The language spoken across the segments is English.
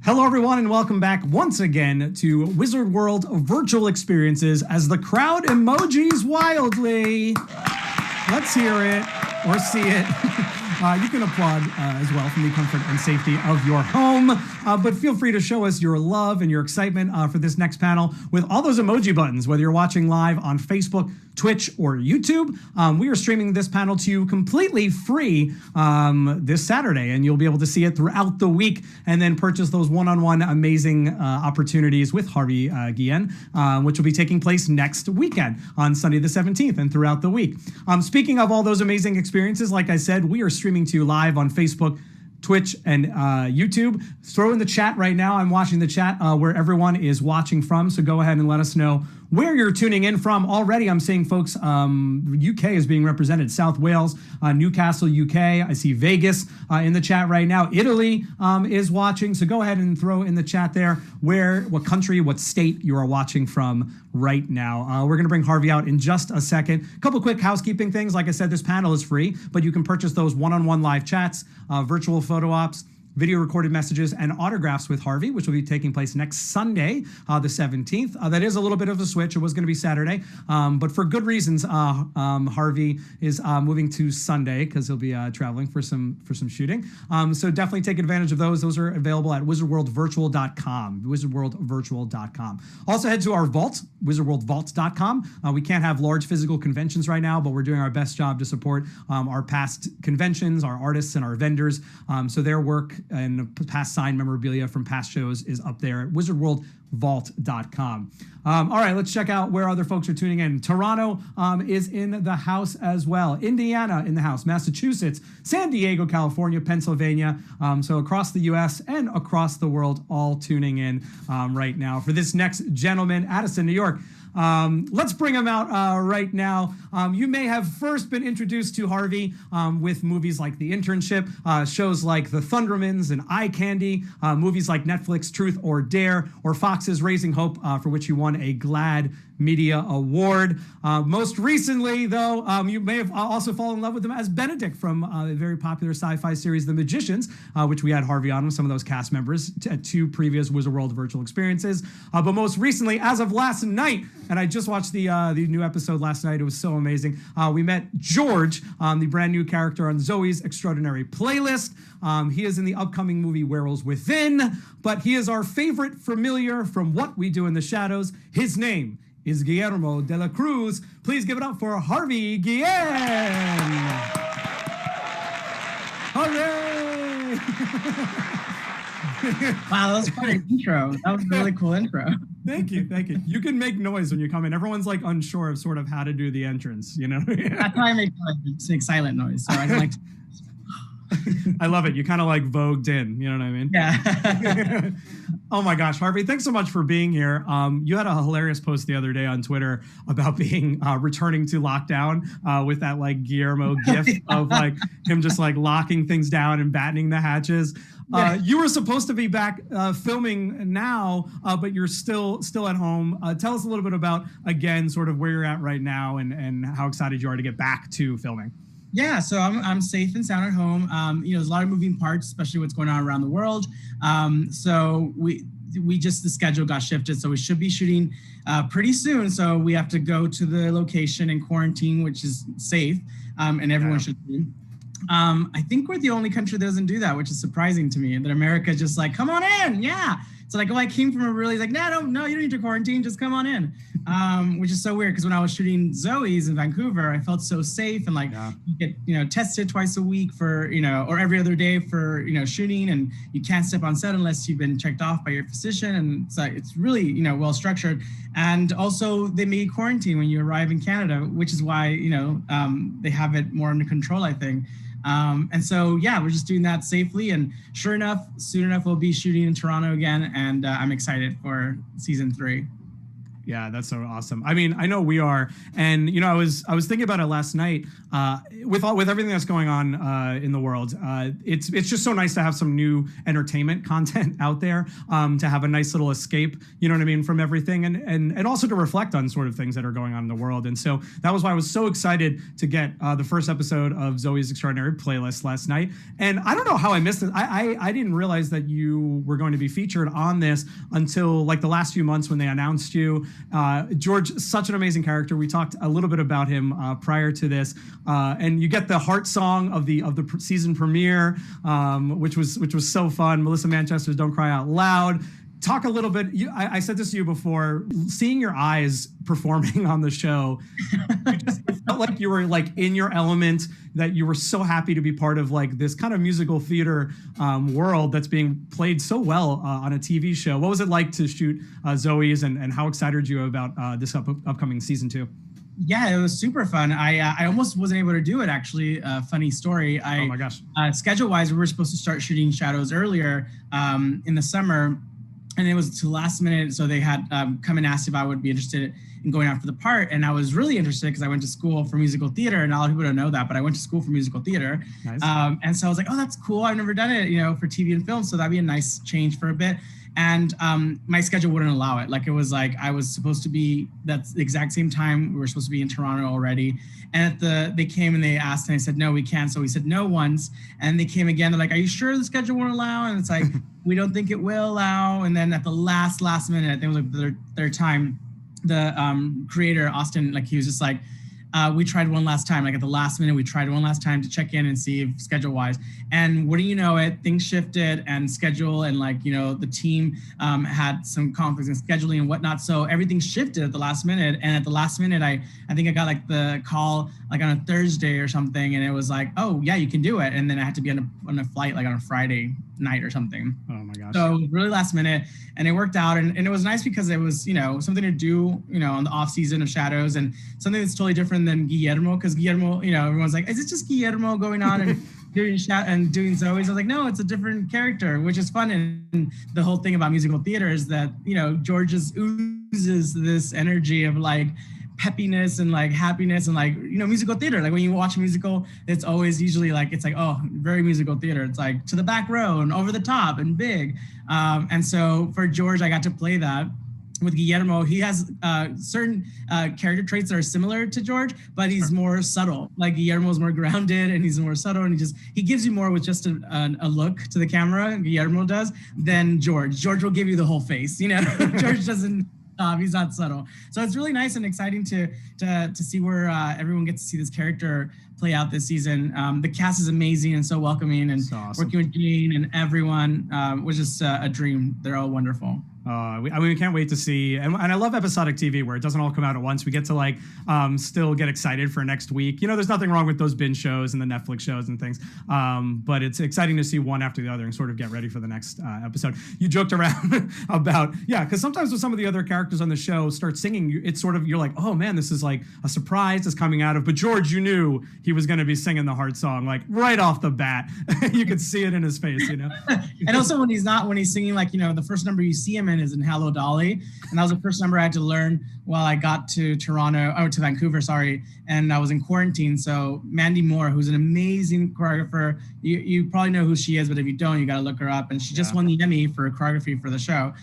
Hello, everyone, and welcome back once again to Wizard World Virtual Experiences as the crowd emojis wildly. Let's hear it or see it. You can applaud as well from the comfort and safety of your home, but feel free to show us your love and your excitement for this next panel with all those emoji buttons, whether you're watching live on Facebook, Twitch, or YouTube. We are streaming this panel to you completely free this Saturday, and you'll be able to see it throughout the week and then purchase those one-on-one amazing opportunities with Harvey Guillen, which will be taking place next weekend on Sunday the 17th and throughout the week. Speaking of all those amazing experiences, like I said, we are streaming to you live on Facebook, Twitch, and YouTube. Throw in the chat right now. I'm watching the chat where everyone is watching from, so go ahead and let us know where you're tuning in from. Already I'm seeing folks, UK is being represented, South Wales, Newcastle, UK. I see Vegas in the chat right now. Italy is watching, so go ahead and throw in the chat there what country, what state you are watching from right now. We're gonna bring Harvey out in just a second. A couple quick housekeeping things. Like I said, this panel is free, but you can purchase those one-on-one live chats, virtual photo ops, video recorded messages, and autographs with Harvey, which will be taking place next Sunday, the 17th. That is a little bit of a switch. It was going to be Saturday, but for good reasons, Harvey is moving to Sunday because he'll be traveling for some shooting. So definitely take advantage of those. Those are available at wizardworldvirtual.com, wizardworldvirtual.com. Also head to our vault, wizardworldvault.com. We can't have large physical conventions right now, but we're doing our best job to support our past conventions, our artists, and our vendors. So their work and past signed memorabilia from past shows is up there at wizardworldvault.com. All right, let's check out where other folks are tuning in. Toronto is in the house as well. Indiana in the house. Massachusetts, San Diego, California, Pennsylvania. So across the U.S. and across the world, all tuning in right now. For this next gentleman, Addison, New York. Let's bring him out right now. You may have first been introduced to Harvey with movies like The Internship, shows like The Thundermans and Eye Candy, movies like Netflix Truth or Dare, or Fox's Raising Hope, for which you won a GLAAD Media Award. Most recently, though, you may have also fallen in love with him as Benedict from a very popular sci-fi series, The Magicians, which we had Harvey on with some of those cast members at two previous Wizard World virtual experiences. But most recently, as of last night, and I just watched the new episode last night. It was so amazing. We met George, the brand new character on Zoe's Extraordinary Playlist. He is in the upcoming movie Werewolves Within, but he is our favorite familiar from What We Do in the Shadows. His name is Guillermo de la Cruz. Please give it up for Harvey Guillen. Hooray! Wow, that was quite an intro. That was a really cool intro. Thank you, thank you. You can make noise when you come in. Everyone's like unsure of sort of how to do the entrance, you know? That's why I make silent noise, so I don't like to... I love it. You kind of like vogued in, you know what I mean? Yeah. Oh my gosh, Harvey, thanks so much for being here. You had a hilarious post the other day on Twitter about being returning to lockdown with that like Guillermo gif of like him just like locking things down and battening the hatches. You were supposed to be back filming now, but you're still at home. Tell us a little bit about, again, sort of where you're at right now and how excited you are to get back to filming. Yeah, so I'm safe and sound at home. There's a lot of moving parts, especially what's going on around the world. So we just, the schedule got shifted, so we should be shooting pretty soon. So we have to go to the location and quarantine, which is safe, and everyone should be. I think we're the only country that doesn't do that, which is surprising to me, that America just like, come on in, yeah. So like, oh, I came from a really, like, no, you don't need to quarantine, just come on in. Which is so weird, because when I was shooting Zoe's in Vancouver, I felt so safe, and like, you get, tested twice a week for, or every other day for, shooting, and you can't step on set unless you've been checked off by your physician, and so it's really, well structured. And also they made quarantine when you arrive in Canada, which is why, they have it more under control, I think. And so, yeah, we're just doing that safely. And sure enough, soon enough, we'll be shooting in Toronto again. And I'm excited for season 3. Yeah, that's so awesome. I mean, I know we are, and I was thinking about it last night. With everything that's going on in the world, it's just so nice to have some new entertainment content out there. To have a nice little escape, you know what I mean, from everything, and also to reflect on sort of things that are going on in the world. And so that was why I was so excited to get the first episode of Zoe's Extraordinary Playlist last night. And I don't know how I missed it. I didn't realize that you were going to be featured on this until like the last few months when they announced you. George, such an amazing character. We talked a little bit about him prior to this, and you get the heart song of the season premiere, which was so fun. Melissa Manchester's "Don't Cry Out Loud." Talk a little bit. I said this to you before. Seeing your eyes performing on the show, it felt like you were like in your element. That you were so happy to be part of like this kind of musical theater world that's being played so well on a TV show. What was it like to shoot Zoe's, and how excited are you about this upcoming season 2? Yeah, it was super fun. I almost wasn't able to do it, actually. Funny story. Oh my gosh. Schedule-wise, we were supposed to start shooting Shadows earlier in the summer, and it was to last minute. So they had come and asked if I would be interested in going out for the part. And I was really interested because I went to school for musical theater, and a lot of people don't know that, but I went to school for musical theater. Nice. And so I was like, oh, that's cool. I've never done it, for TV and film. So that'd be a nice change for a bit. And my schedule wouldn't allow it. Like, it was like I was supposed to be, that's the exact same time. We were supposed to be in Toronto already. And they came and they asked, and I said, no, we can't. So we said no once. And they came again. They're like, are you sure the schedule won't allow? And it's like, we don't think it will allow. And then at the last minute, I think it was like their time, the creator, Austin, like, he was just like, we tried one last time. Like, at the last minute, we tried one last time to check in and see if schedule-wise. And what do you know it, things shifted and schedule, and like, the team had some conflicts in scheduling and whatnot. So everything shifted at the last minute. And at the last minute, I think I got like the call like on a Thursday or something, and it was like, oh yeah, you can do it. And then I had to be on a flight like on a Friday night or something. Oh my gosh. So really last minute, and it worked out, and it was nice because it was, something to do, on the off season of Shadows, and something that's totally different than Guillermo, because Guillermo, everyone's like, is it just Guillermo going on and doing Zoe's? I was like, no, it's a different character, which is fun. And the whole thing about musical theater is that, George just oozes this energy of like peppiness and like happiness and like, musical theater. Like, when you watch a musical, it's always usually like, it's like, oh, very musical theater. It's like to the back row and over the top and big. And so for George, I got to play that. With Guillermo, he has certain character traits that are similar to George, but he's more subtle. Like, Guillermo's more grounded and he's more subtle, and he gives you more with just a look to the camera, Guillermo does, than George. George will give you the whole face, George doesn't. He's not subtle. So it's really nice and exciting to see where everyone gets to see this character play out this season. The cast is amazing and so welcoming, and so awesome. Working with Gene and everyone was just a dream. They're all wonderful. We can't wait to see, and I love episodic TV where it doesn't all come out at once. We get to like still get excited for next week. There's nothing wrong with those binge shows and the Netflix shows and things, but it's exciting to see one after the other and sort of get ready for the next episode. You joked around about, because sometimes when some of the other characters on the show start singing, it's sort of, you're like, oh man, this is like a surprise that's coming out of, but George, you knew he was going to be singing the heart song like right off the bat. You could see it in his face, And also when he's singing, like, the first number you see him in is in Hello Dolly, and that was the first number I had to learn while I got to to Vancouver, sorry, and I was in quarantine. So Mandy Moore, who's an amazing choreographer, you probably know who she is, but if you don't, you got to look her up, and she just won the Emmy for choreography for the show.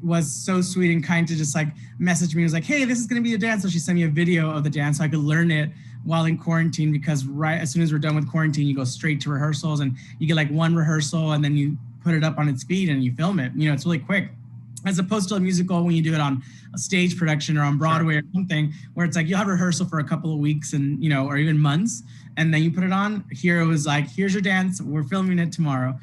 Was so sweet and kind to just like message me. It was like, hey, this is going to be a dance. So she sent me a video of the dance so I could learn it while in quarantine, because right as soon as we're done with quarantine, you go straight to rehearsals, and you get like one rehearsal and then you put it up on its feet and you film it. It's really quick. As opposed to a musical when you do it on a stage production or on Broadway or something, where it's like you'll have rehearsal for a couple of weeks and, or even months, and then you put it on. Here it was like, here's your dance. We're filming it tomorrow,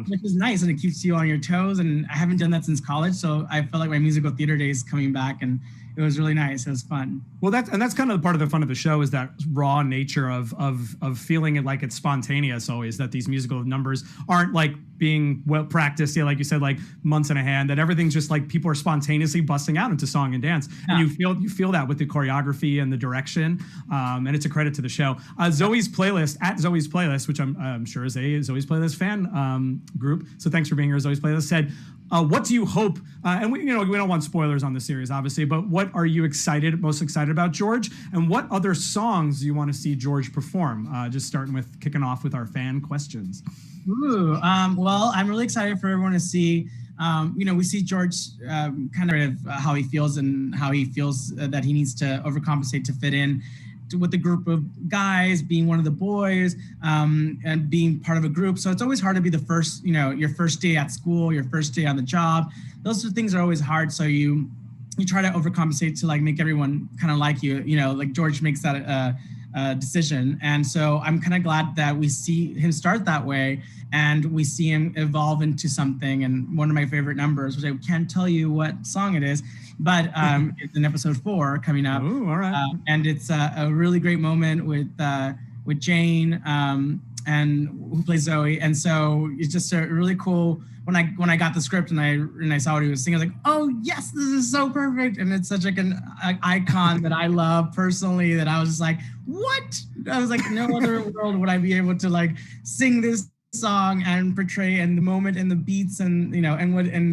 which is nice, and it keeps you on your toes. And I haven't done that since college, so I felt like my musical theater days coming back, and it was really nice. It was fun. Well, that's kind of part of the fun of the show, is that raw nature of feeling it like it's spontaneous always, that these musical numbers aren't like being well practiced, like you said, like months in a hand, that everything's just like people are spontaneously busting out into song and dance. Yeah. And you feel that with the choreography and the direction. And it's a credit to the show. Zoe's Playlist, at Zoe's Playlist, which I'm sure is a Zoe's Playlist fan group. So thanks for being here, Zoe's Playlist, said, what do you hope? And we don't want spoilers on the series, obviously, but what are you most excited about George? And what other songs do you want to see George perform? Just kicking off with our fan questions. Ooh, well, I'm really excited for everyone to see. We see George kind of how he feels and how he feels that he needs to overcompensate to fit in with the group of guys, being one of the boys, and being part of a group. So it's always hard to be the first, your first day at school, your first day on the job. Those things are always hard. So you try to overcompensate to like make everyone kind of like you, like George makes that decision. And so I'm kind of glad that we see him start that way and we see him evolve into something. And one of my favorite numbers, which I can't tell you what song it is, but it's in episode 4 coming up. Ooh, all right. And it's a really great moment with Jane and who plays Zoe. And so it's just a really cool. When I got the script and I saw what he was singing, I was like, oh yes, this is so perfect. And it's such like an icon that I love personally, that I was just like, what? I was like, no other world would I be able to like sing this song and portray and the moment and the beats and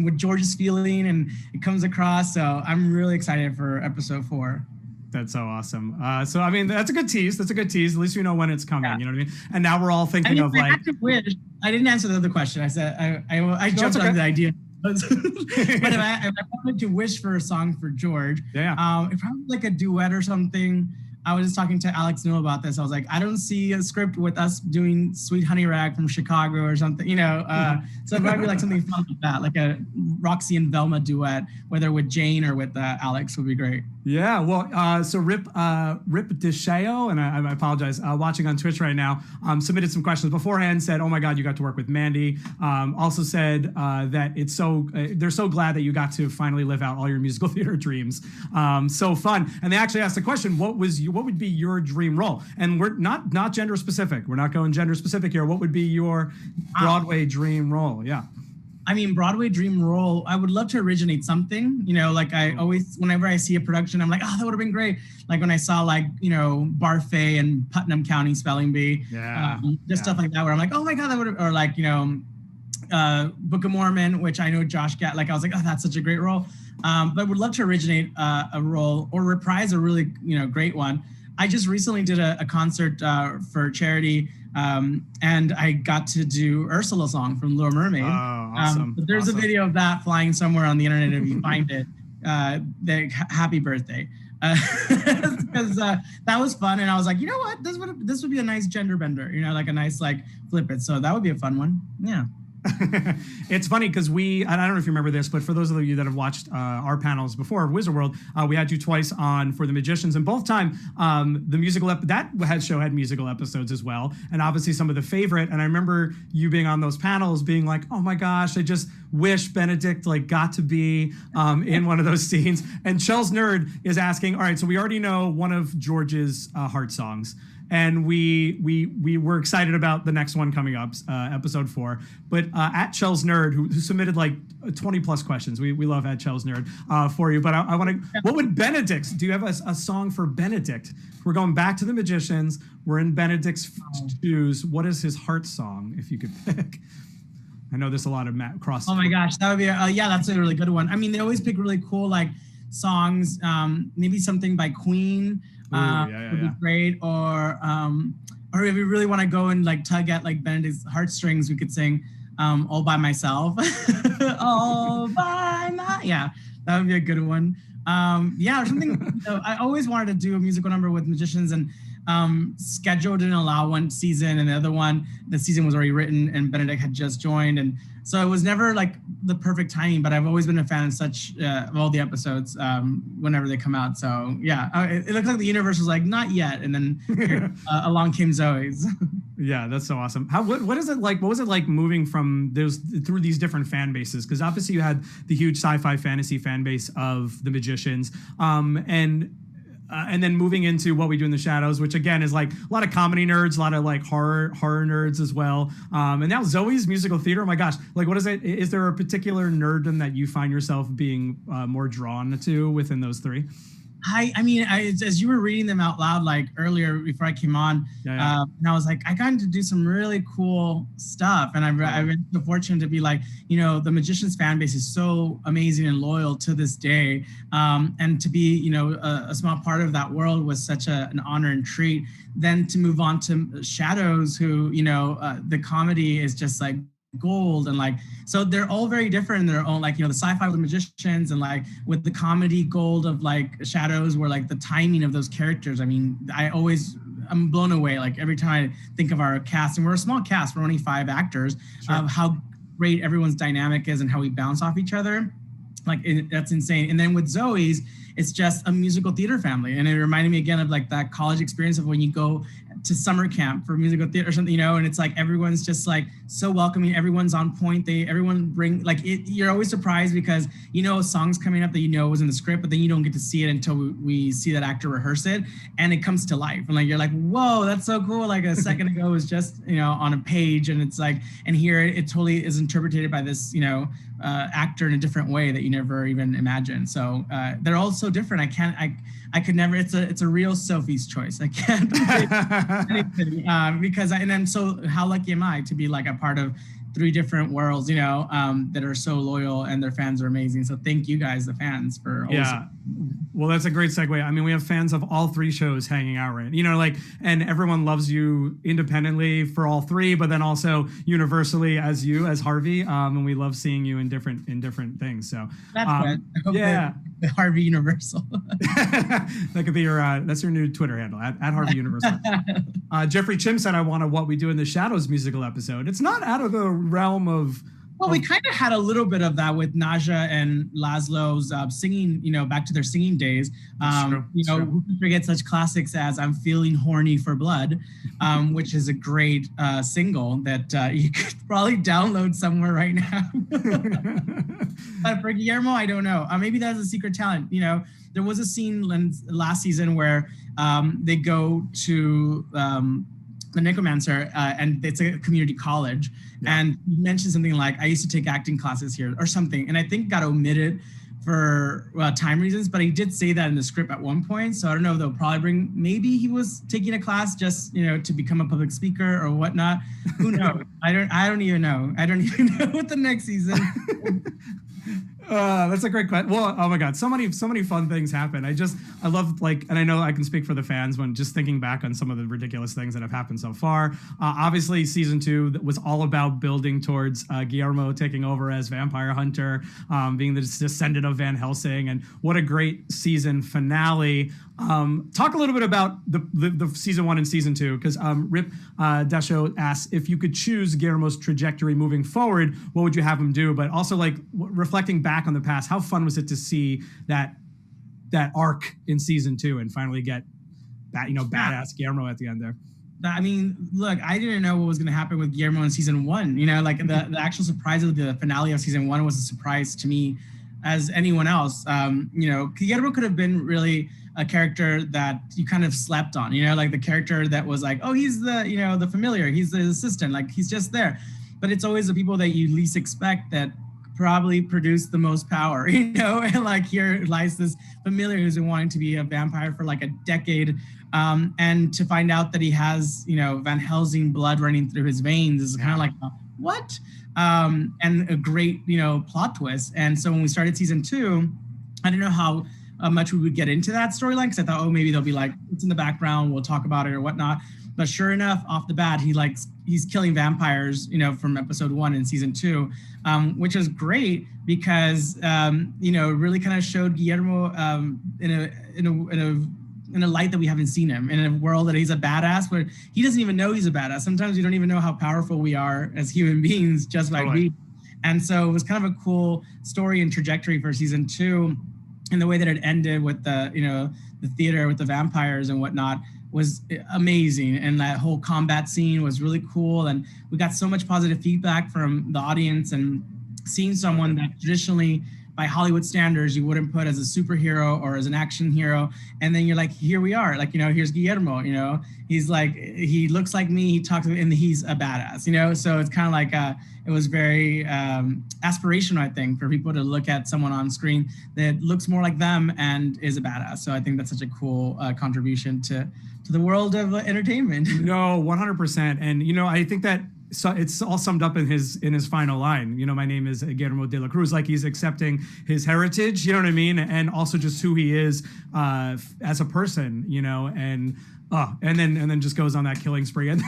what George is feeling, and it comes across. So I'm really excited for episode 4. That's so awesome. So I mean, that's a good tease. At least we know when it's coming. Yeah. You know what I mean? And now we're all thinking of like. I didn't answer the other question. I said I jumped on the idea. But if I wanted to wish for a song for George, it probably like a duet or something. I was just talking to Alex Newell about this. I was like, I don't see a script with us doing Sweet Honey Rag from Chicago or something, so it'd probably be like something fun like that, like a Roxy and Velma duet, whether with Jane or with Alex would be great. Yeah, well, so Rip Desheo, and I apologize, watching on Twitch right now, submitted some questions beforehand, said, oh my God, you got to work with Mandy. Also said that it's they're so glad that you got to finally live out all your musical theater dreams. So fun. And they actually asked the question, what would be your dream role? And we're not gender specific. We're not going gender specific here. What would be your Broadway dream role? Yeah. I mean, Broadway dream role, I would love to originate something, like I always, whenever I see a production, I'm like, oh, that would have been great. Like when I saw Barfay and Putnam County Spelling Bee, stuff like that, where I'm like, oh my God, that would have, or like, Book of Mormon, which I know Josh got, like, I was like, oh, that's such a great role. But would love to originate a role or reprise a really, great one. I just recently did a concert for charity, and I got to do Ursula's song from Little Mermaid. Oh, awesome. But there's a video of that flying somewhere on the internet if you find it. Happy birthday. Because that was fun, and I was like, you know what, this would be a nice gender bender, like a nice like flip it. So that would be a fun one. Yeah. It's funny because and I don't know if you remember this, but for those of you that have watched our panels before Wizard World, we had you twice on for the Magicians, and both time the musical show had musical episodes as well, and obviously some of the favorite. And I remember you being on those panels being like, oh my gosh, I just wish Benedict got to be in one of those scenes. And Chell's Nerd is asking, all right, so we already know one of George's heart songs. And we were excited about the next one coming up, episode 4. But at Chell's Nerd, who submitted like 20 plus questions, we love at Chell's Nerd for you. But I want to, what would Benedict? Do you have a song for Benedict? We're going back to the Magicians. We're in Benedict's shoes. What is his heart song, if you could pick? I know there's a lot of cross. Oh my gosh, that would be that's a really good one. I mean, they always pick really cool like songs. Maybe something by Queen. Would be great, or if we really want to go and like tug at like Benedict's heartstrings, we could sing All By Myself. All by my, that would be a good one. Or something. I always wanted to do a musical number with Magicians, and schedule didn't allow one season, and the other one, the season was already written and Benedict had just joined, and so it was never like the perfect timing. But I've always been a fan of all the episodes whenever they come out. So it looks like the universe was like not yet, and then along came Zoe's. Yeah, that's so awesome. What is it like? What was it like moving from through these different fan bases? Because obviously you had the huge sci-fi fantasy fan base of the Magicians, and then moving into What We Do in the Shadows, which again is like a lot of comedy nerds, a lot of like horror nerds as well. And now Zoe's musical theater. Oh my gosh! Like, what is it? Is there a particular nerddom that you find yourself being more drawn to within those three? I mean, as you were reading them out loud, like earlier before I came on, and I was like, I got to do some really cool stuff. And I've been so fortunate to be like, the Magicians fan base is so amazing and loyal to this day. And to be, a small part of that world was such an honor and treat. Then to move on to Shadows, who, the comedy is just like gold, and like, so they're all very different in their own, like, the sci-fi with the Magicians, and like with the comedy gold of like Shadows, where like the timing of those characters, I mean, I'm blown away like every time I think of our cast, and we're a small cast, we're only 5 actors. Sure. Of how great everyone's dynamic is and how we bounce off each other. Like, that's insane. And then with Zoe's, it's just a musical theater family, and it reminded me again of like that college experience of when you go to summer camp for musical theater or something, and it's like everyone's just like so welcoming, everyone's on point, everyone bring like it, you're always surprised because songs coming up that was in the script, but then you don't get to see it until we see that actor rehearse it, and it comes to life, and like you're like, whoa, that's so cool. Like a second ago it was just on a page, and it's like, and here it totally is interpreted by this actor in a different way that you never even imagined. So they're all so different. I could never. It's a real Sophie's choice. I can't anything, because and then so how lucky am I to be like a part of 3 different worlds, that are so loyal, and their fans are amazing. So thank you guys, the fans, for always. Yeah. Well, that's a great segue. I mean, we have fans of all 3 shows hanging out, right? And everyone loves you independently for all 3, but then also universally as Harvey. And we love seeing you in different things. So that's good. Yeah. Harvey Universal. That could be that's your new Twitter handle at Harvey Universal. Jeffrey Chim said, I want a What We Do in the Shadows musical episode. It's not out of the realm of. Well, we kind of had a little bit of that with Naja and Laszlo's singing, back to their singing days. Who can forget such classics as I'm Feeling Horny for Blood, which is a great single that you could probably download somewhere right now. For Guillermo, I don't know. Maybe that's a secret talent. There was a scene last season where they go to the Necromancer, and it's a community college. Yeah. And you mentioned something like, I used to take acting classes here or something. And I think got omitted for time reasons, but he did say that in the script at one point. So I don't know if they'll probably maybe he was taking a class just, to become a public speaker or whatnot. Who knows? I don't even know. I don't even know what the next season. That's a great question. Well, oh my God, so many fun things happen. I love and I know I can speak for the fans when just thinking back on some of the ridiculous things that have happened so far. Obviously, season 2 was all about building towards Guillermo taking over as vampire hunter, being the descendant of Van Helsing, and what a great season finale. Talk a little bit about the season 1 and season 2, because Rip Dasho asks, if you could choose Guillermo's trajectory moving forward, what would you have him do? But also reflecting back on the past, how fun was it to see that arc in season 2 and finally get that badass Guillermo at the end there? I mean, look, I didn't know what was going to happen with Guillermo in season 1. The actual surprise of the finale of season 1 was a surprise to me as anyone else. Guillermo could have been really a character that you kind of slept on, like the character that was like, oh, he's the, the familiar, he's the assistant, like he's just there. But it's always the people that you least expect that probably produce the most power, and like here lies this familiar who's been wanting to be a vampire for like a decade. And to find out that he has, Van Helsing blood running through his veins is kind of like, what? And a great, plot twist. And so when we started season 2, I didn't know how much we would get into that storyline, because I thought, oh, maybe they'll be like, it's in the background, we'll talk about it or whatnot. But sure enough, off the bat, he's killing vampires, from episode 1 in season 2, which is great because, really kind of showed Guillermo in a light that we haven't seen him, in a world that he's a badass, where he doesn't even know he's a badass. Sometimes we don't even know how powerful we are as human beings just by being. And so it was kind of a cool story and trajectory for season 2. And the way that it ended with the theater with the vampires and whatnot was amazing. And that whole combat scene was really cool. And we got so much positive feedback from the audience, and seeing someone that traditionally by Hollywood standards you wouldn't put as a superhero or as an action hero. And then you're like, here we are, like, here's Guillermo, he's like, he looks like me, he talks, and he's a badass, so it's kind of like it was very aspirational, I think, for people to look at someone on screen that looks more like them and is a badass. So I think that's such a cool contribution to the world of entertainment. No, 100%. And, I think that it's all summed up in his final line. My name is Guillermo de la Cruz. Like, he's accepting his heritage, you know what I mean? And also just who he is as a person, and then just goes on that killing spree, and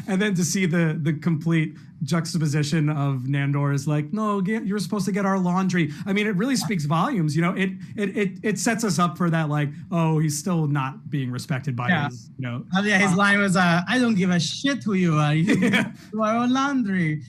then to see the complete juxtaposition of Nandor is like, no, you're supposed to get our laundry. I mean, it really speaks volumes. It sets us up for that, like, oh, he's still not being respected by his, his line was, I don't give a shit who you are. You do our own laundry,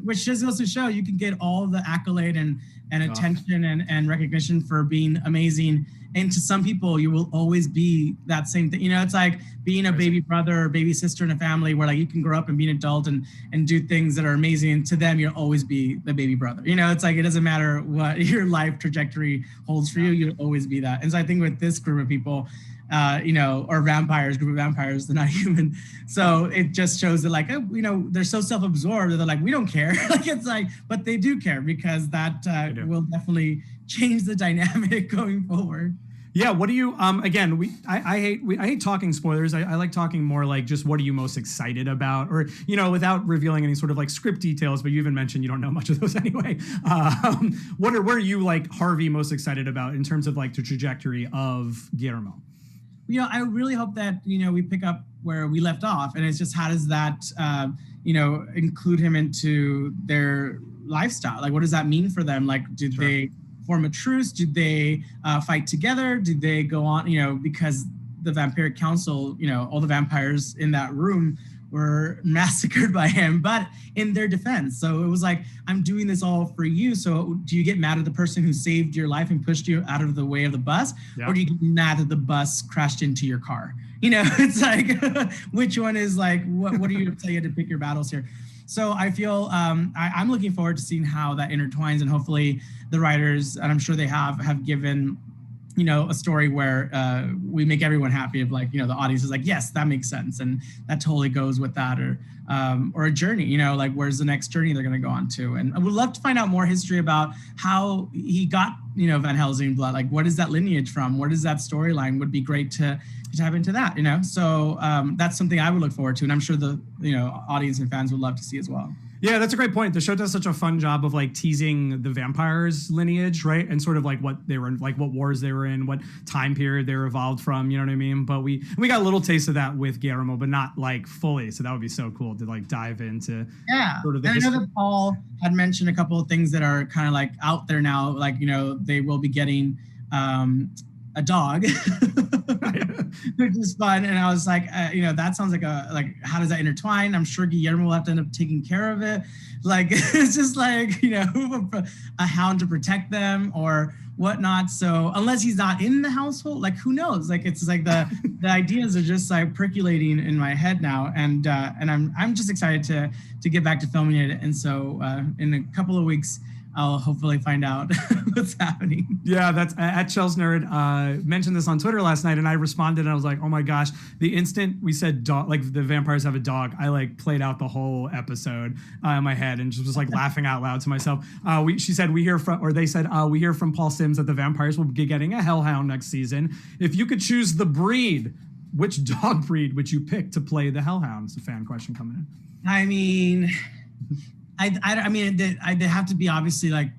which just goes to show you can get all the accolade and attention and recognition for being amazing. And to some people, you will always be that same thing. It's like being a baby brother or baby sister in a family where, like, you can grow up and be an adult and do things that are amazing. And to them, you'll always be the baby brother. It's like, it doesn't matter what your life trajectory holds for you, you'll always be that. And so I think with this group of people, or group of vampires, they're not human. So it just shows that, like, they're so self-absorbed that they're like, we don't care. Like, it's like, but they do care, because that will definitely change the dynamic going forward. Yeah. What do you, again, I hate talking spoilers. I like talking more like just what are you most excited about, or, without revealing any sort of like script details, but you even mentioned you don't know much of those anyway. What are you, like, Harvey, most excited about in terms of like the trajectory of Guillermo? I really hope that, we pick up where we left off, and it's just, how does that, include him into their lifestyle? Like, what does that mean for them? Like, did they form a truce? Did they fight together? Did they go on, because the Vampiric Council, all the vampires in that room were massacred by him, but in their defense. So it was like, I'm doing this all for you. So do you get mad at the person who saved your life and pushed you out of the way of the bus? Yeah. Or do you get mad that the bus crashed into your car? It's like, which one is like, what do you say? You had to pick your battles here. So I feel I'm looking forward to seeing how that intertwines, and hopefully the writers, and I'm sure they have given, a story where we make everyone happy, of like, the audience is like, yes, that makes sense, and that totally goes with that, or a journey, like, where's the next journey they're going to go on to. And I would love to find out more history about how he got, Van Helsing blood. Like, what is that lineage from? What is that storyline? Would be great to tap into that, So that's something I would look forward to, and I'm sure the audience and fans would love to see as well. Yeah, that's a great point. The show does such a fun job of like teasing the vampires' lineage, right? And sort of like what they were in, like what wars they were in, what time period they were evolved from, you know what I mean? But we got a little taste of that with Guillermo, but not like fully. So that would be so cool to like dive into. Yeah. Sort of the history. I know that Paul had mentioned a couple of things that are kind of like out there now, like, they will be getting a dog. Which is fun. And I was like, that sounds like how does that intertwine? I'm sure Guillermo will have to end up taking care of it. Like, it's just like, a hound to protect them or whatnot. So unless he's not in the household, like, who knows? Like, it's like the ideas are just like percolating in my head now. And I'm just excited to get back to filming it. And so in a couple of weeks, I'll hopefully find out what's happening. Yeah, that's at Chels Nerd mentioned this on Twitter last night, and I responded and I was like, oh my gosh, the instant we said dog, like the vampires have a dog, I like played out the whole episode in my head and just was like laughing out loud to myself. She said we hear from Paul Sims that the vampires will be getting a hellhound next season. If you could choose the breed, which dog breed would you pick to play the hellhound? It's a fan question coming in. I mean, I mean, they'd have to be obviously like,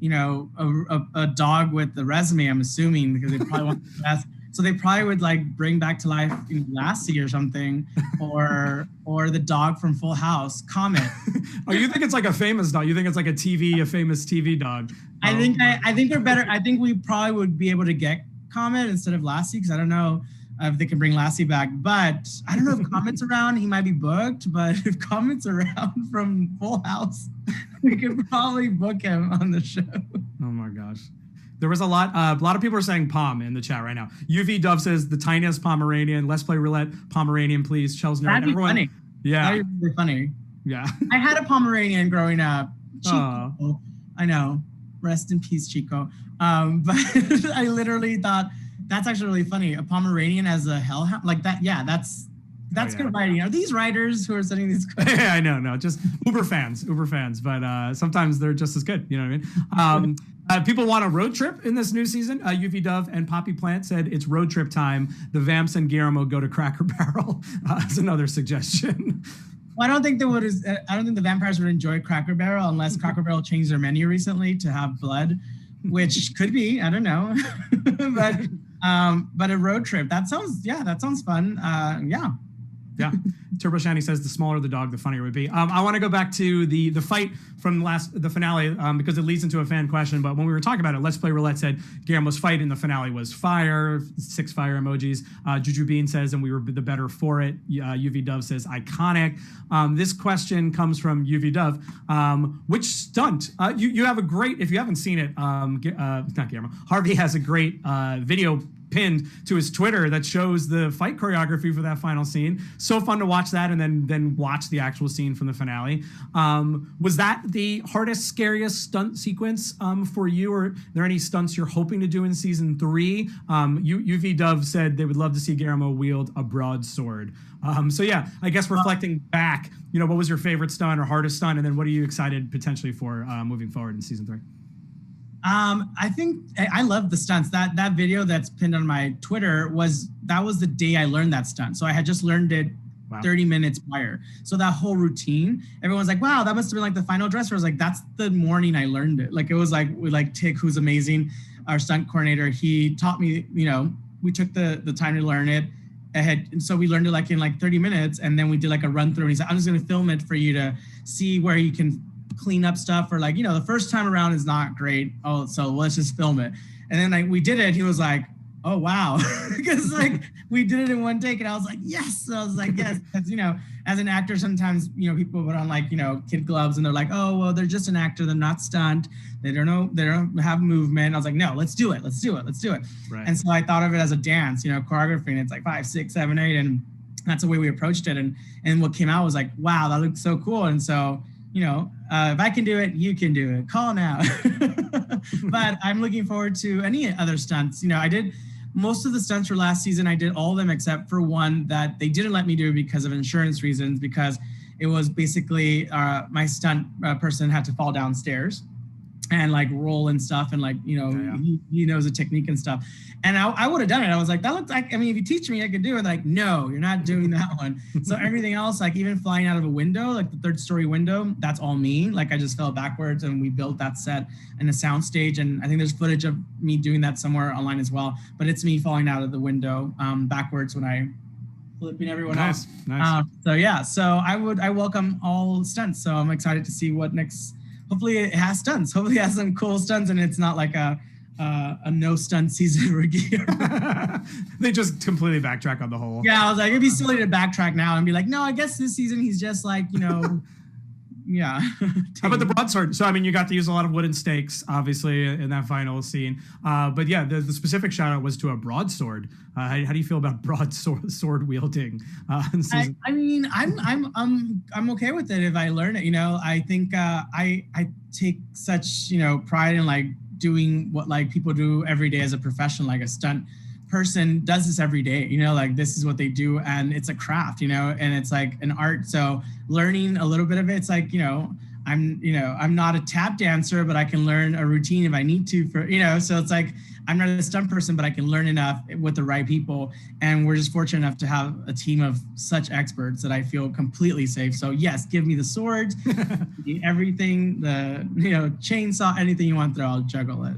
a dog with the resume, I'm assuming, because they probably want the best. So they probably would like bring back to life Lassie or something, or the dog from Full House, Comet. Oh, you think it's like a famous dog? You think it's like a famous TV dog? I think they're better. I think we probably would be able to get Comet instead of Lassie, because I don't know if they can bring Lassie back, but I don't know if Comet's around. He might be booked, but if Comet's around from Full House, we could probably book him on the show. Oh my gosh. There was a lot of people are saying Pom in the chat right now. UV Dove says the tiniest Pomeranian. Let's play roulette. Pomeranian, please. Chels Nerd. That'd be funny. Yeah. That'd be really funny. Yeah. I had a Pomeranian growing up. I know. Rest in peace, Chico. But I literally thought that's actually really funny. A Pomeranian as a hellhound, like that. Yeah, that's good writing. Are these writers who are sending these questions? Yeah, I know. No, just Uber fans. But sometimes they're just as good. You know what I mean? People want a road trip in this new season. UV Dove and Poppy Plant said it's road trip time. The Vamps and Guillermo go to Cracker Barrel. Is another suggestion. Well, I don't think the vampires would enjoy Cracker Barrel unless Cracker Barrel changed their menu recently to have blood, which could be. I don't know. But a road trip, that sounds fun. Yeah. Turbo Shiny says the smaller the dog, the funnier it would be. I want to go back to the fight from the finale because it leads into a fan question. But when we were talking about it, Let's Play Roulette said Guillermo's fight in the finale was fire, 6 fire emojis. Juju Bean says, and we were the better for it. UV Dove says iconic. This question comes from UV Dove. Which stunt? You have a great, if you haven't seen it, not Guillermo, Harvey has a great video pinned to his Twitter that shows the fight choreography for that final scene. So fun to watch that and then watch the actual scene from the finale. Was that the hardest, scariest stunt sequence for you, or are there any stunts you're hoping to do in season 3? UV Dove said they would love to see Guillermo wield a broadsword. So yeah, I guess reflecting back, what was your favorite stunt or hardest stunt, and then what are you excited potentially for moving forward in season 3? I think I love the stunts. That video that's pinned on my Twitter was the day I learned that stunt. So I had just learned it 30 minutes prior. So that whole routine, everyone's like, wow, that must have been like the final dress. I was like, that's the morning I learned it. Like, it was like, Tick, who's amazing, our stunt coordinator, he taught me, we took the time to learn it ahead. And so we learned it in 30 minutes. And then we did a run through, and he said, I'm just going to film it for you to see where you can clean up stuff, or the first time around is not great. Oh, so let's just film it. And then we did it. He was like, oh, wow. Because we did it in one take, and I was like, yes. So I was like, yes. Because, as an actor, sometimes, people put on kid gloves, and they're like, oh, well, they're just an actor. They're not stunt. They don't have movement. I was like, no, let's do it. Right. And so I thought of it as a dance, choreography, and it's 5, 6, 7, 8. And that's the way we approached it. And what came out was like, wow, that looks so cool. And so, if I can do it, you can do it. Call now. But I'm looking forward to any other stunts. I did most of the stunts for last season. I did all of them except for one that they didn't let me do because of insurance reasons, because it was basically my stunt person had to fall downstairs and roll and stuff, and he knows the technique and stuff. And I would have done it. I was like, that looks like, if you teach me, I could do it. No, you're not doing that one. So everything else, even flying out of a window, the 3rd story window, that's all me. I just fell backwards, and we built that set in a sound stage. And I think there's footage of me doing that somewhere online as well. But it's me falling out of the window backwards when I flipping everyone off. Nice. So I welcome all stunts. So I'm excited to see what next. Hopefully it has stunts. Hopefully it has some cool stunts, and it's not a no stunt season for Guillermo. They just completely backtrack on the whole. Yeah, I was like, it'd be silly to backtrack now and be like, no, I guess this season he's just yeah. How about the broadsword? So, you got to use a lot of wooden stakes, obviously, in that final scene. But yeah, the specific shout out was to a broadsword. How do you feel about sword wielding? I'm okay with it if I learn it. I think I take such pride in doing what people do every day as a profession, a stunt person does this every day, this is what they do, and it's a craft, and it's an art. So learning a little bit of it, it's I'm not a tap dancer, but I can learn a routine if I need to so it's I'm not a stunt person, but I can learn enough with the right people. And we're just fortunate enough to have a team of such experts that I feel completely safe. So yes, give me the swords, everything, the chainsaw, anything you want to throw, I'll juggle it.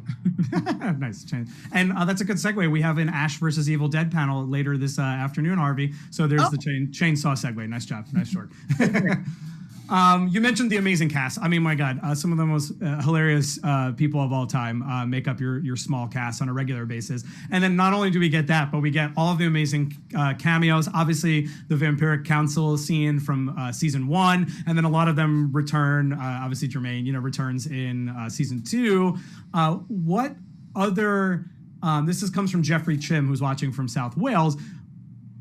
Nice. And that's a good segue. We have an Ash versus Evil Dead panel later this afternoon, Harvey. So there's the chainsaw segue. Nice job. Nice short. You mentioned the amazing cast. My God, some of the most hilarious people of all time make up your small cast on a regular basis. And then not only do we get that, but we get all of the amazing cameos. Obviously, the Vampiric Council scene from season 1, and then a lot of them return. Obviously, Jermaine, returns in season 2. What other? Comes from Jeffrey Chim, who's watching from South Wales.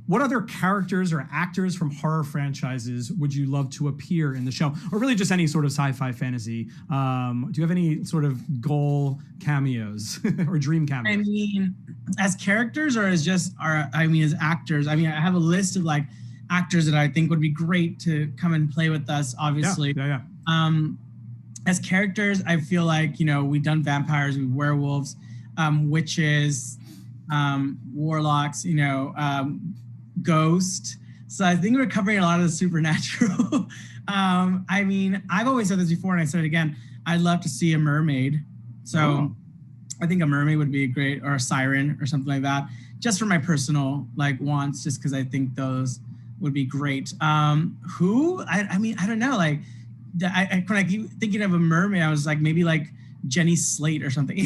what other characters or actors from horror franchises would you love to appear in the show, or really just any sort of sci-fi fantasy? Do you have any sort of goal cameos or dream cameos? I mean, as characters or as just as actors? I mean, I have a list of like actors that I think would be great to come and play with us, obviously. Yeah. As characters, I feel like, we've done vampires, werewolves, witches, warlocks, ghost. So I think we're covering a lot of the supernatural. I mean, I've always said this before and I said it again, I'd love to see a mermaid. So I think a mermaid would be great, or a siren or something like that, just for my personal wants, just because I think those would be great. Who? I mean, I don't know. Like, when I keep thinking of a mermaid, I was like, maybe like Jenny Slate or something,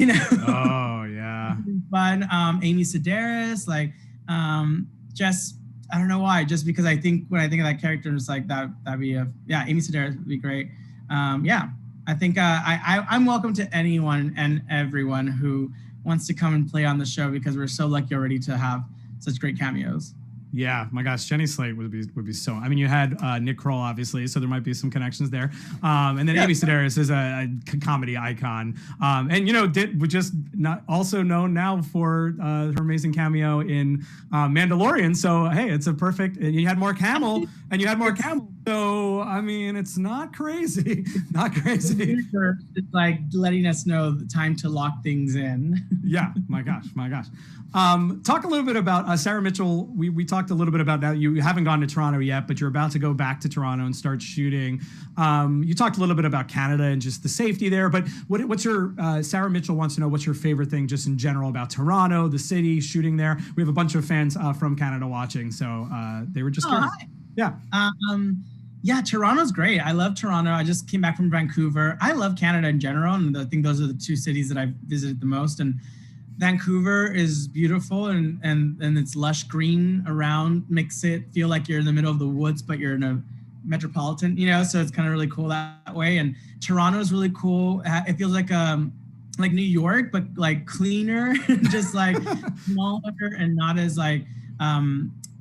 Oh, yeah. Fun. Amy Sedaris, just, I don't know why, just because I think when I think of that character, it's like that'd be Amy Sedaris would be great. I think I'm welcome to anyone and everyone who wants to come and play on the show, because we're so lucky already to have such great cameos. Yeah, my gosh, Jenny Slate would be so. I mean, you had Nick Kroll, obviously, so there might be some connections there. And then Amy Sedaris is a comedy icon, and just not also known now for her amazing cameo in Mandalorian. So hey, it's a perfect. And you had Mark Hamill, So I mean, it's not crazy, not crazy. It's like letting us know the time to lock things in. Yeah, my gosh. Talk a little bit about Sarah Mitchell. We talked a little bit about that. You haven't gone to Toronto yet, but you're about to go back to Toronto and start shooting. You talked a little bit about Canada and just the safety there, but what's your, Sarah Mitchell wants to know what's your favorite thing just in general about Toronto, the city, shooting there. We have a bunch of fans from Canada watching, so they were just curious. Hi. Yeah. Toronto's great. I love Toronto. I just came back from Vancouver. I love Canada in general, and I think those are the two cities that I've visited the most. And Vancouver is beautiful, and it's lush green around, makes it feel like you're in the middle of the woods, but you're in a metropolitan, so it's kind of really cool that way. And Toronto is really cool. It feels like New York, but like cleaner, just like smaller and not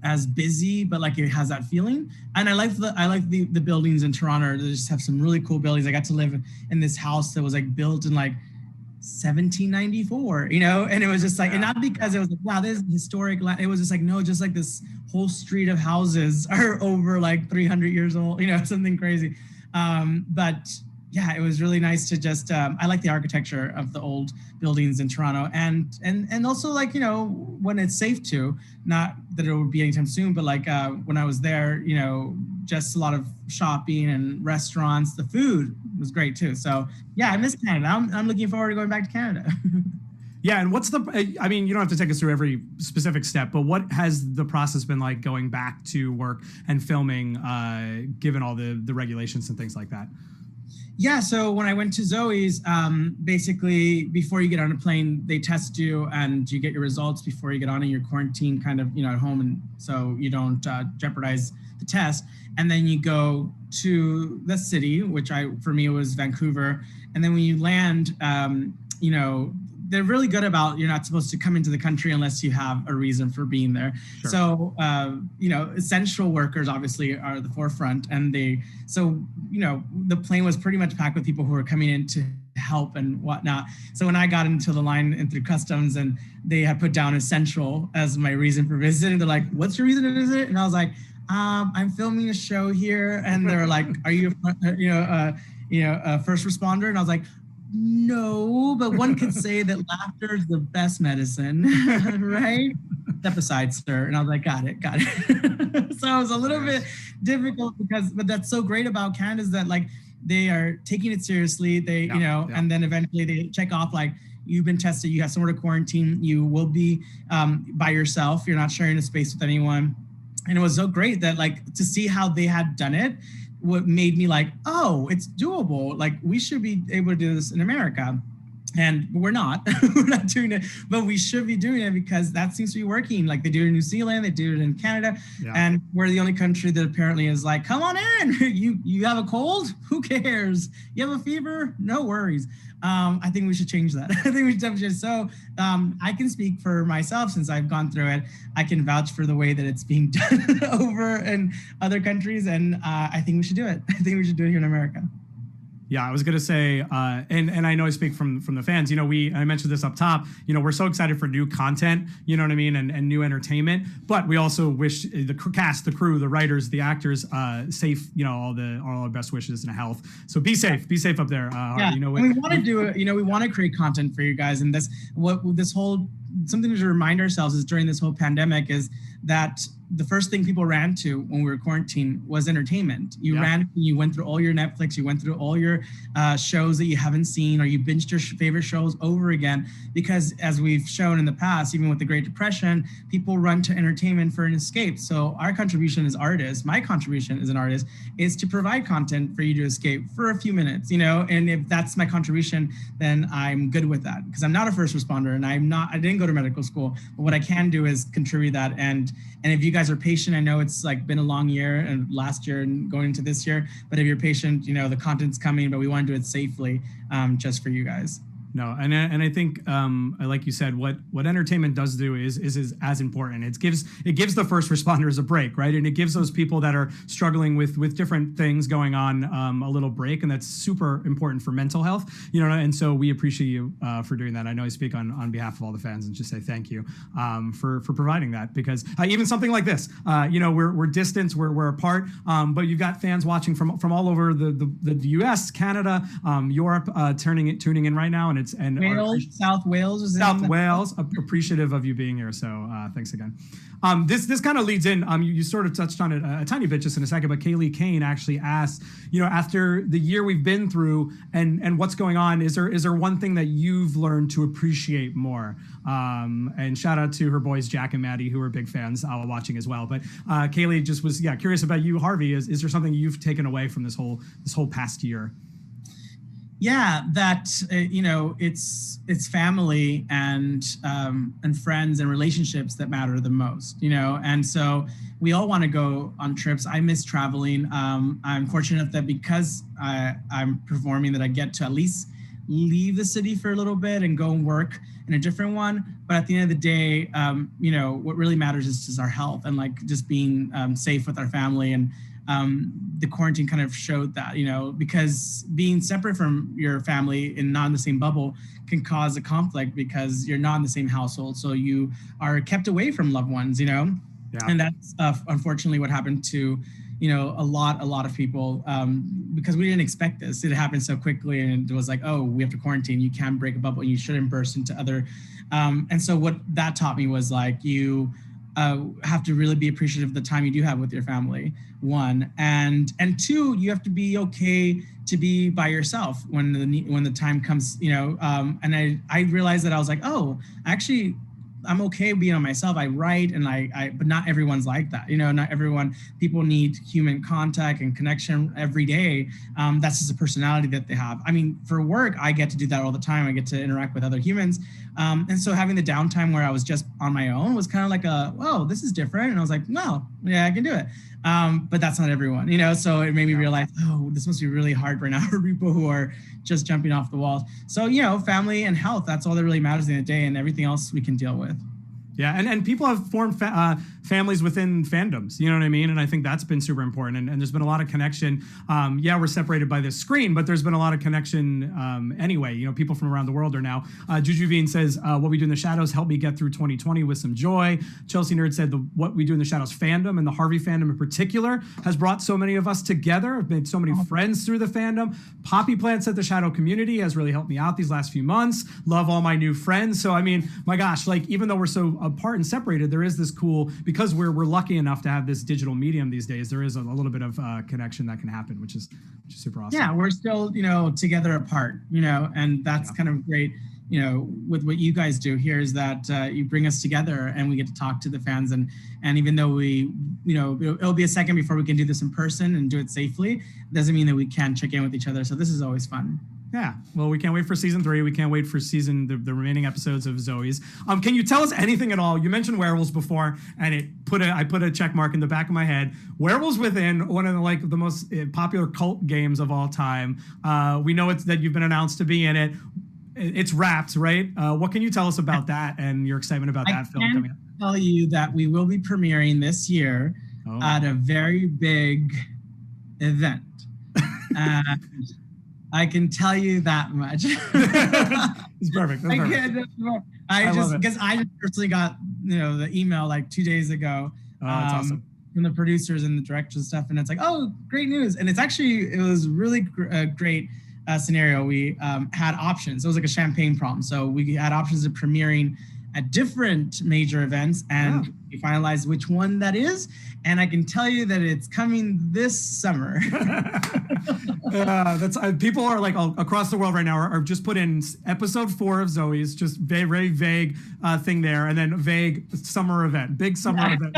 as busy, but like it has that feeling. And I like the buildings in Toronto. They just have some really cool buildings. I got to live in this house that was like built in like 1794, and it was just like, and not because it was like, wow, this is historic land. It was just like, no, just like this whole street of houses are over like 300 years old, something crazy. But yeah, it was really nice to just, I like the architecture of the old buildings in Toronto, and also like, when it's safe to, not that it would be anytime soon, but like when I was there, just a lot of shopping and restaurants. The food was great too. So yeah, I miss Canada. I'm looking forward to going back to Canada. Yeah, and I mean, you don't have to take us through every specific step, but what has the process been like going back to work and filming, given all the regulations and things like that? Yeah, so when I went to Zoe's, basically before you get on a plane, they test you and you get your results before you get on, and you're quarantined kind of, at home, and so you don't jeopardize the test. And then you go to the city, which for me was Vancouver. And then when you land, they're really good about, you're not supposed to come into the country unless you have a reason for being there. Sure. So, essential workers obviously are the forefront, and the plane was pretty much packed with people who were coming in to help and whatnot. So when I got into the line and through customs, and they had put down essential as my reason for visiting, they're like, "What's your reason to visit?" And I was like, "I'm filming a show here." And they're like, "Are you, a first responder?" And I was like, "No, but one could say that laughter is the best medicine," right? Step aside, sir. And I was like, got it. So it was a little bit difficult but that's so great about Canada is that like they are taking it seriously. They, and then eventually they check off like, you've been tested, you have somewhere to quarantine, you will be by yourself, you're not sharing a space with anyone. And it was so great that like to see how they had done it, what made me like, oh, it's doable. Like we should be able to do this in America. And we're not. We're not doing it, but we should be doing it because that seems to be working. Like they do it in New Zealand, they do it in Canada, and we're the only country that apparently is like, come on in. You have a cold? Who cares? You have a fever? No worries. I think we should change that. I think we should definitely. So I can speak for myself since I've gone through it. I can vouch for the way that it's being done over in other countries, and I think we should do it. I think we should do it here in America. Yeah, I was gonna say, and I know I speak from the fans. I mentioned this up top. We're so excited for new content. You know what I mean, and new entertainment. But we also wish the cast, the crew, the writers, the actors, safe. All our best wishes and health. So be safe up there. Harvey, we want to do it. We want to create content for you guys, and something to remind ourselves is during this whole pandemic is that the first thing people ran to when we were quarantined was entertainment. You went through all your Netflix, you went through all your shows that you haven't seen, or you binged your favorite shows over again, because as we've shown in the past, even with the Great Depression, people run to entertainment for an escape. So our contribution as artists, my contribution as an artist, is to provide content for you to escape for a few minutes, and if that's my contribution, then I'm good with that, because I'm not a first responder and I didn't go to medical school, but what I can do is contribute that. And if you guys are patient, I know it's been a long year and last year and going into this year, but if you're patient, the content's coming, but we want to do it safely, just for you guys. No, and I think, like you said, what entertainment does do is as important. It gives the first responders a break, right? And it gives those people that are struggling with different things going on a little break, and that's super important for mental health, And so we appreciate you for doing that. I know I speak on behalf of all the fans and just say thank you for providing that, because even something like this, we're distant, we're apart, but you've got fans watching from all over the U.S., Canada, Europe, tuning in right now, and South Wales. South Wales, appreciative of you being here. So thanks again. This kind of leads in. You sort of touched on it a tiny bit just in a second, but Kaylee Kane actually asked, after the year we've been through and what's going on, is there one thing that you've learned to appreciate more? And shout out to her boys Jack and Maddie, who are big fans watching as well. But Kaylee just was curious about you, Harvey. Is there something you've taken away from this whole past year? Yeah, that it's family and friends and relationships that matter the most, and so we all want to go on trips. I miss traveling. I'm fortunate that because I'm performing, that I get to at least leave the city for a little bit and go and work in a different one. But at the end of the day, what really matters is just our health and just being safe with our family. And the quarantine kind of showed that, because being separate from your family and not in the same bubble can cause a conflict because you're not in the same household. So you are kept away from loved ones, Yeah. And that's unfortunately what happened to, a lot of people, because we didn't expect this. It happened so quickly, and it was like, oh, we have to quarantine. You can't break a bubble. You shouldn't burst into other. And so what that taught me was you have to really be appreciative of the time you do have with your family, one, and two, you have to be okay to be by yourself when the time comes, and I realized that I was like, oh, actually, I'm okay being on myself. I write and but not everyone's like that. Not everyone, people need human contact and connection every day. That's just a personality that they have. I mean, for work, I get to do that all the time. I get to interact with other humans. And so having the downtime where I was just on my own was kind of like whoa, this is different. And I was like, no, yeah, I can do it. But that's not everyone, so it made me realize, oh, this must be really hard right now for people who are just jumping off the walls. So, family and health, that's all that really matters in the day, and everything else we can deal with. Yeah, and people have formed families within fandoms, you know what I mean? And I think that's been super important. And there's been a lot of connection. We're separated by this screen, but there's been a lot of connection anyway. People from around the world are now. Juju Bean says, what we do in the shadows helped me get through 2020 with some joy. Chelsea Nerd said, what we do in the shadows fandom, and the Harvey fandom in particular, has brought so many of us together. I've made so many friends through the fandom. Poppy Plant said the shadow community has really helped me out these last few months. Love all my new friends. So, I mean, my gosh, even though we're so apart and separated, there is this cool, because we're lucky enough to have this digital medium these days, there is a little bit of connection that can happen, which is super awesome. Yeah, we're still together apart, and that's kind of great, with what you guys do here, is that you bring us together and we get to talk to the fans, and even though we it'll be a second before we can do this in person and do it safely, doesn't mean that we can't check in with each other. So this is always fun. Yeah, well, we can't wait for season 3. We can't wait for the remaining episodes of Zoe's. Can you tell us anything at all? You mentioned Werewolves before, and I put a check mark in the back of my head. Werewolves Within, one of the most popular cult games of all time. We know that you've been announced to be in it. it's wrapped, right? What can you tell us about that and your excitement about that film coming up? I can tell you that we will be premiering this year at a very big event. And I can tell you that much. It's perfect. That's perfect. I just personally got the email like 2 days ago. That's awesome. From the producers and the directors and stuff, and it's like, oh, great news. And it was really great scenario. We had options. It was like a champagne problem, so we had options of premiering at different major events, and we finalized which one that is. And I can tell you that it's coming this summer. That's people are like across the world right now are just put in episode 4 of Zoe's, just very, very vague thing there, and then vague summer event, big summer event.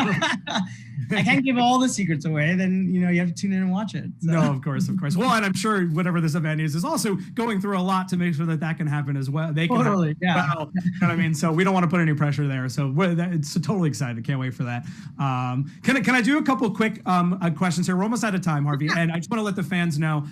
I can't give all the secrets away. Then you have to tune in and watch it. So. No, of course. Well, and I'm sure whatever this event is also going through a lot to make sure that can happen as well. They can totally, you know what I mean? So we don't want to put any pressure there. So it's totally excited. Can't wait for that. Can I do a couple quick questions here? We're almost out of time, Harvey, and I just want to let the fans know.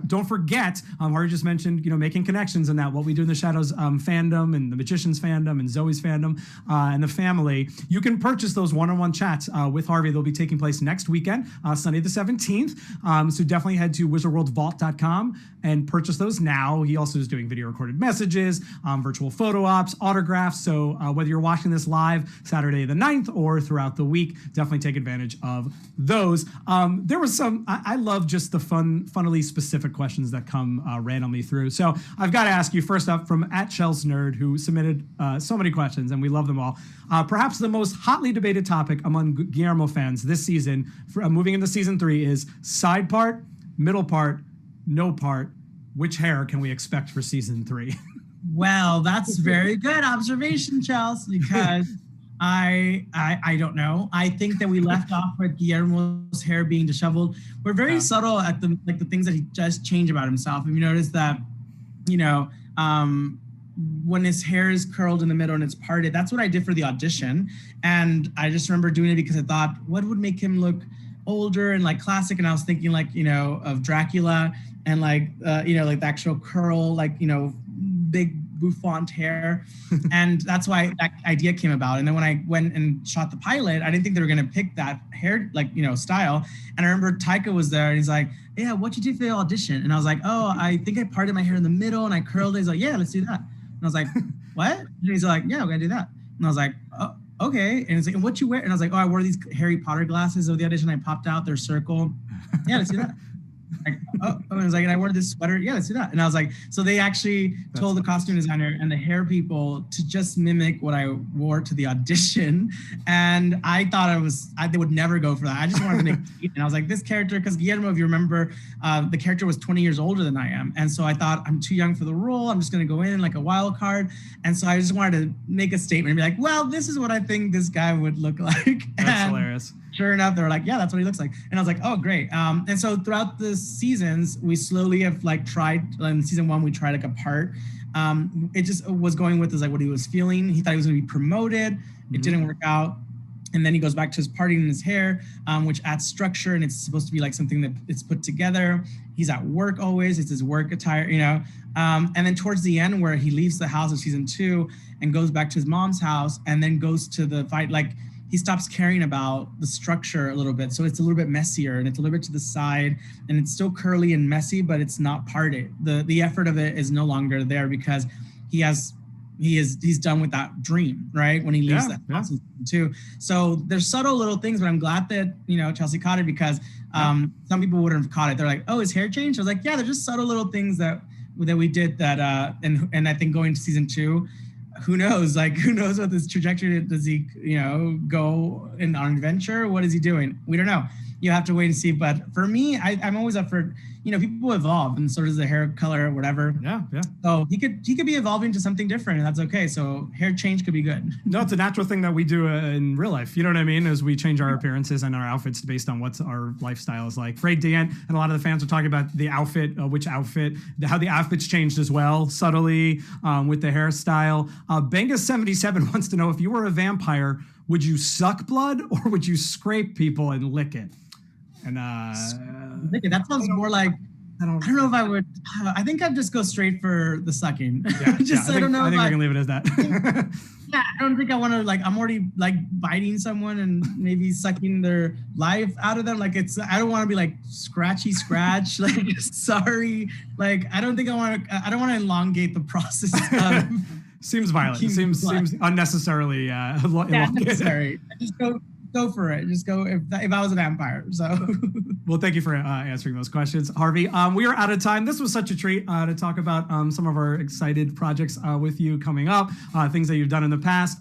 Don't forget, Harvey just mentioned making connections and that what we do in the Shadows fandom and the Magicians fandom and Zoe's fandom and the family. You can purchase those one-on-one chats with Harvey. They'll be taking place next weekend, Sunday the 17th. So definitely head to wizardworldvault.com and purchase those now. He also is doing video recorded messages, virtual photo ops, autographs. So whether you're watching this live Saturday the 9th or throughout the week, definitely take advantage of those. There was some, I love just the funnily specific questions that come randomly through. So I've got to ask you first up from @ChelsNerd, who submitted so many questions, and we love them all. Perhaps the most hotly debated topic among Guillermo fans this season, moving into season 3, is side part, middle part, no part. Which hair can we expect for season 3? Well, that's very good observation, Chelsea, because I don't know. I think that we left off with Guillermo's hair being disheveled. We're very subtle at the things that he does change about himself. Have you noticed that, when his hair is curled in the middle and it's parted, that's what I did for the audition. And I just remember doing it because I thought, what would make him look older and like classic? And I was thinking of Dracula and the actual curl, big bouffant hair. And that's why that idea came about. And then when I went and shot the pilot, I didn't think they were going to pick that hair, style. And I remember Taika was there and he's like, yeah, what'd you do for the audition? And I was like, oh, I think I parted my hair in the middle and I curled it. He's like, yeah, let's do that. And I was like, what? And he's like, yeah, we're going to do that. And I was like, oh, okay. And he's like, and what you wear? And I was like, oh, I wore these Harry Potter glasses of the audition. I popped out their circle. Yeah, let's do that. And I was like, and I wore this sweater. Yeah, let's do that. And I was like, so they actually told the costume designer and the hair people to just mimic what I wore to the audition. And I thought they would never go for that. I just wanted to make it. And I was like, this character, because Guillermo, if you remember, the character was 20 years older than I am. And so I thought, I'm too young for the role. I'm just going to go in like a wild card. And so I just wanted to make a statement and be like, well, this is what I think this guy would look like. That's hilarious. Sure enough, they were like, yeah, that's what he looks like. And I was like, oh, great. And so throughout the seasons, we slowly have tried. In season 1, we tried a part. It just was going with what he was feeling. He thought he was going to be promoted. It didn't work out. And then he goes back to his parting in his hair, which adds structure. And it's supposed to be something that it's put together. He's at work always. It's his work attire, And then towards the end, where he leaves the house of season 2 and goes back to his mom's house and then goes to the fight, he stops caring about the structure a little bit. So it's a little bit messier and it's a little bit to the side and it's still curly and messy, but it's not parted. The effort of it is no longer there because he's done with that dream, right? When he leaves that house too. So there's subtle little things, but I'm glad that, Chelsea caught it because some people wouldn't have caught it. They're like, oh, his hair changed? I was like, yeah, they're just subtle little things that we did that, and I think going to season 2, who knows what this trajectory, does he, go on an adventure? What is he doing? We don't know. You have to wait and see. But for me, I'm always up for, people evolve and so does the hair color or whatever. Yeah. So he could be evolving to something different and that's okay. So hair change could be good. No, it's a natural thing that we do in real life. You know what I mean? As we change our appearances and our outfits based on what our lifestyle is like. Fred Dan and a lot of the fans are talking about the outfit, how the outfits changed as well, subtly with the hairstyle. Benga77 wants to know, if you were a vampire, would you suck blood or would you scrape people and lick it? And that sounds more like I don't know if I would. I think I'd just go straight for the sucking. Yeah, I don't know. I think we can leave it as that. Yeah, I don't think I want to I'm already biting someone and maybe sucking their life out of them. I don't want to be scratchy scratch. Sorry. I don't think I don't want to elongate the process. Seems violent. Seems unnecessarily elongated. Necessary. Just go for it. Just go if I was a vampire. So. Well, thank you for answering those questions, Harvey. We are out of time. This was such a treat to talk about some of our excited projects with you coming up, things that you've done in the past.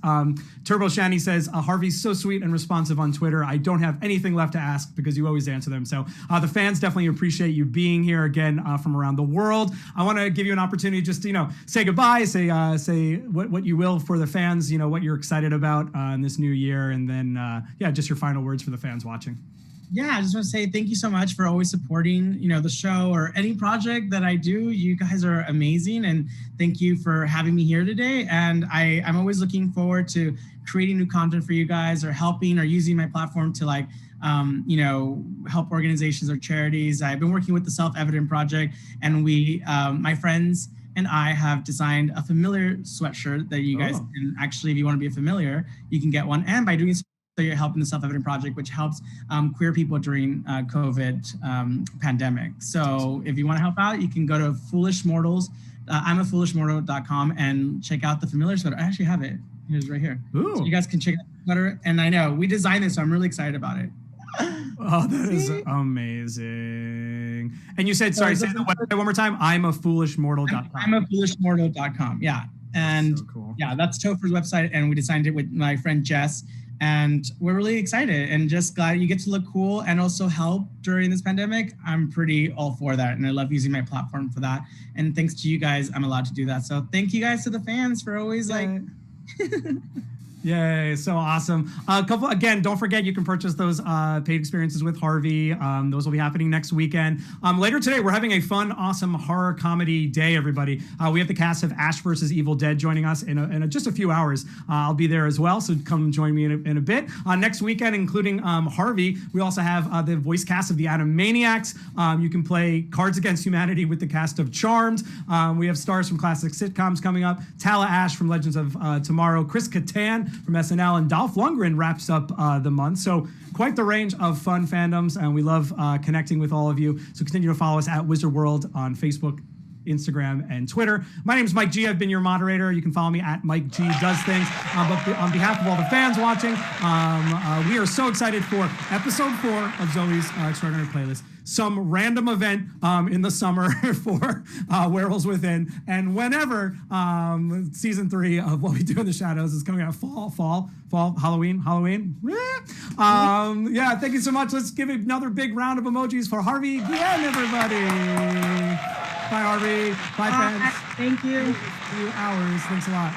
Turbo Shani says, Harvey's so sweet and responsive on Twitter. I don't have anything left to ask because you always answer them. So the fans definitely appreciate you being here again from around the world. I want to give you an opportunity just to, say goodbye, say what you will for the fans, what you're excited about in this new year. And then, just your final words for the fans watching. Yeah, I just want to say thank you so much for always supporting, the show or any project that I do. You guys are amazing, and thank you for having me here today. And I'm always looking forward to creating new content for you guys, or helping or using my platform to help organizations or charities. I've been working with the Self-Evident Project, and we, my friends and I have designed a familiar sweatshirt that you guys can actually, if you want to be a familiar, you can get one. And by doing so, you're helping the Self-Evident Project, which helps queer people during COVID pandemic. So if you want to help out, you can go to Foolish Mortals, imafoolishmortal.com, and check out the familiar sweater. I actually have it. Here's right here. So you guys can check out the sweater. And I know we designed this, so I'm really excited about it. Oh, that is amazing. And you said, sorry, say the website one more time. imafoolishmortal.com. imafoolishmortal.com. Yeah. And so cool. Yeah, that's Topher's website. And we designed it with my friend Jess. And we're really excited and just glad you get to look cool and also help during this pandemic. I'm pretty all for that. And I love using my platform for that. And thanks to you guys, I'm allowed to do that. So thank you guys to the fans for always Yay, so awesome. Again, don't forget you can purchase those paid experiences with Harvey. Those will be happening next weekend. Later today, we're having a fun, awesome horror comedy day, everybody. We have the cast of Ash vs. Evil Dead joining us in just a few hours. I'll be there as well, so come join me in a bit. Next weekend, including Harvey, we also have the voice cast of the Animaniacs. You can play Cards Against Humanity with the cast of Charmed. We have stars from classic sitcoms coming up. Tala Ash from Legends of Tomorrow. Chris Kattan from SNL, and Dolph Lundgren wraps up the month. So quite the range of fun fandoms, and we love connecting with all of you. So continue to follow us at Wizard World on Facebook, Instagram, and Twitter. My name is Mike G. I've been your moderator. You can follow me at Mike G Does Things. But on behalf of all the fans watching, we are so excited for episode 4 of Zoe's Extraordinary Playlist. Some random event in the summer for Werewolves Within, and whenever season 3 of What We Do in the Shadows is coming out, fall, Halloween. Thank you so much. Let's give another big round of emojis for Harvey Guillen, everybody. Bye, Harvey. Bye, fans. Thank you. 2 hours. Thanks a lot.